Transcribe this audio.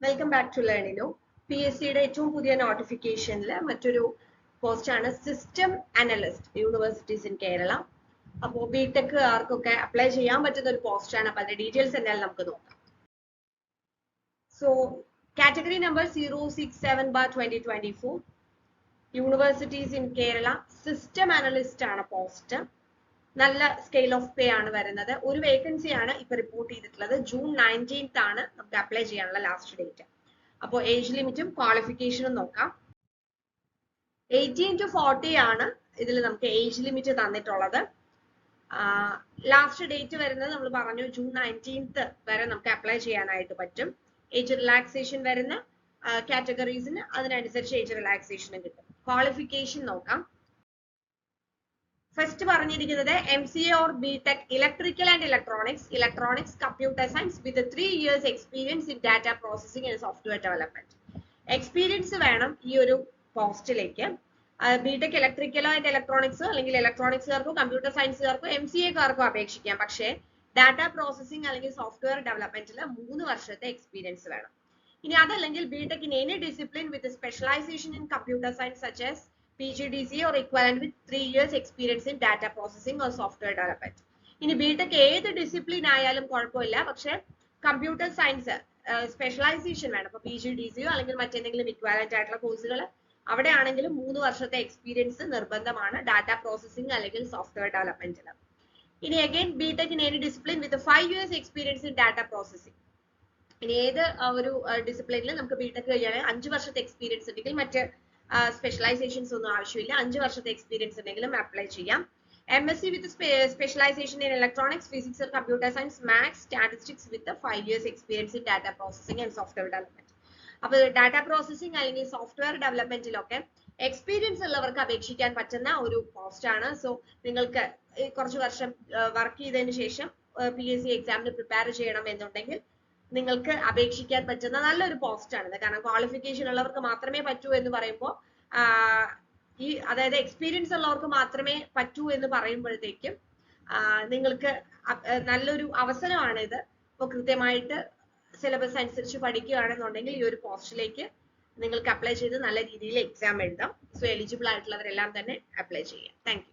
Welcome back to ലേണിനോ. PSCയുടെ ഏറ്റവും പുതിയ നോട്ടിഫിക്കേഷനിൽ മറ്റൊരു പോസ്റ്റാണ് system analyst universities in Kerala. അപ്പോൾ ബിടെക് ആർക്കൊക്കെ അപ്ലൈ ചെയ്യാൻ പറ്റുന്ന ഒരു പോസ്റ്റാണ്. അപ്പോൾ അതിന്റെ ഡീറ്റെയിൽസ് എന്തായാലും നമുക്ക് നോക്കാം. So category number 067/2024 universities in Kerala system analyst ആണ് പോസ്റ്റ്. നല്ല സ്കെയിൽ ഓഫ് പേ ആണ് വരുന്നത്. ഒരു വേക്കൻസി ആണ് ഇപ്പൊ റിപ്പോർട്ട് ചെയ്തിട്ടുള്ളത്. ജൂൺ 19th ആണ് നമുക്ക് അപ്ലൈ ചെയ്യാനുള്ള ലാസ്റ്റ് ഡേറ്റ്. അപ്പോൾ ഏജ് ലിമിറ്റും ക്വാളിഫിക്കേഷനും നോക്കാം. 18 to 40 ആണ് ഇതിൽ നമുക്ക് ഏജ് ലിമിറ്റ് തന്നിട്ടുള്ളത്. ലാസ്റ്റ് ഡേറ്റ് വരുന്നത് നമ്മൾ പറഞ്ഞു ജൂൺ 19th വരെ നമുക്ക് അപ്ലൈ ചെയ്യാനായിട്ട് പറ്റും. ഏജ് റിലാക്സേഷൻ വരുന്ന കാറ്റഗറീസിന് അതിനനുസരിച്ച് ഏജ് റിലാക്സേഷനും കിട്ടും. ക്വാളിഫിക്കേഷൻ നോക്കാം. ഫസ്റ്റ് പറഞ്ഞിരിക്കുന്നത് MCA or BTech electrical and electronics computer science with 3 years experience in data processing and software development. Experience വേണം ഈ ഒരു പോസ്റ്റിലേക്ക്. BTech ഇലക്ട്രിക്കലോ ആൻഡ് ഇലക്ട്രോണിക്സ് അല്ലെങ്കിൽ ഇലക്ട്രോണിക്സുകാർക്കോ കമ്പ്യൂട്ടർ സയൻസുകാർക്കോ MCAക്കാർക്കോ അപേക്ഷിക്കാം. പക്ഷേ ഡാറ്റ പ്രോസസിംഗ് അല്ലെങ്കിൽ സോഫ്റ്റ്വെയർ ഡെവലപ്മെന്റിൽ 3 വർഷത്തെ എക്സ്പീരിയൻസ് വേണം. ഇനി അതല്ലെങ്കിൽ BTech in any discipline with a specialization in computer science such as PGDCA or equivalent with 3 years experience in data processing or software development. ഇനി BTech ഏത് ഡിസിപ്ലിൻ ആയാലും കുഴപ്പമില്ല, പക്ഷെ കമ്പ്യൂട്ടർ സയൻസ് സ്പെഷ്യലൈസേഷൻ വേണം. ഇപ്പൊ PGDCA അല്ലെങ്കിൽ മറ്റെന്തെങ്കിലും ഇക്വാലന്റ് ആയിട്ടുള്ള കോഴ്സുകൾ അവിടെ ആണെങ്കിലും 3 വർഷത്തെ എക്സ്പീരിയൻസ് നിർബന്ധമാണ് ഡാറ്റ പ്രോസസിംഗ് അല്ലെങ്കിൽ സോഫ്റ്റ്വെയർ ഡെവലപ്മെന്റിൽ. ഇനി again BTech in any discipline with 5 years experience in data processing. ഇനി ഏത് ഒരു ഡിസിപ്ലിനിൽ നമുക്ക് BTech കഴിയുകയാണെങ്കിൽ 5 വർഷത്തെ എക്സ്പീരിയൻസ് ഉണ്ടെങ്കിൽ മറ്റ് സ്പെഷ്യലൈസേഷൻസ് ഒന്നും ആവശ്യമില്ല. 5 വർഷത്തെ എക്സ്പീരിയൻസ് ഉണ്ടെങ്കിലും അപ്ലൈ ചെയ്യാം. MSc with specialization in electronics physics or computer science maths statistics with 5 years experience in data processing and software development. അപ്പൊ ഡാറ്റ പ്രോസസിംഗ് അല്ലെങ്കിൽ സോഫ്റ്റ്വെയർ ഡെവലപ്മെന്റിലൊക്കെ എക്സ്പീരിയൻസ് ഉള്ളവർക്ക് അപേക്ഷിക്കാൻ പറ്റുന്ന ഒരു പോസ്റ്റ് ആണ്. സോ നിങ്ങൾക്ക് കുറച്ച് വർഷം വർക്ക് ചെയ്തതിന് ശേഷം PSC എക്സാമിന് പ്രിപ്പയർ ചെയ്യണം എന്നുണ്ടെങ്കിൽ നിങ്ങൾക്ക് അപേക്ഷിക്കാൻ പറ്റുന്ന നല്ലൊരു പോസ്റ്റ് ആണ്. കാരണം ക്വാളിഫിക്കേഷൻ ഉള്ളവർക്ക് മാത്രമേ പറ്റൂ എന്ന് പറയുമ്പോൾ അതായത് എക്സ്പീരിയൻസ് ഉള്ളവർക്ക് മാത്രമേ പറ്റൂ എന്ന് പറയുമ്പോഴത്തേക്കും നിങ്ങൾക്ക് നല്ലൊരു അവസരമാണ് ഇത്. അപ്പോൾ കൃത്യമായിട്ട് സിലബസ് അനുസരിച്ച് പഠിക്കുകയാണെന്നുണ്ടെങ്കിൽ ഈ ഒരു പോസ്റ്റിലേക്ക് നിങ്ങൾക്ക് അപ്ലൈ ചെയ്ത് നല്ല രീതിയിൽ എക്സാം എഴുതാം. സോ എലിജിബിൾ ആയിട്ടുള്ളവരെല്ലാം തന്നെ അപ്ലൈ ചെയ്യാം. Thank you.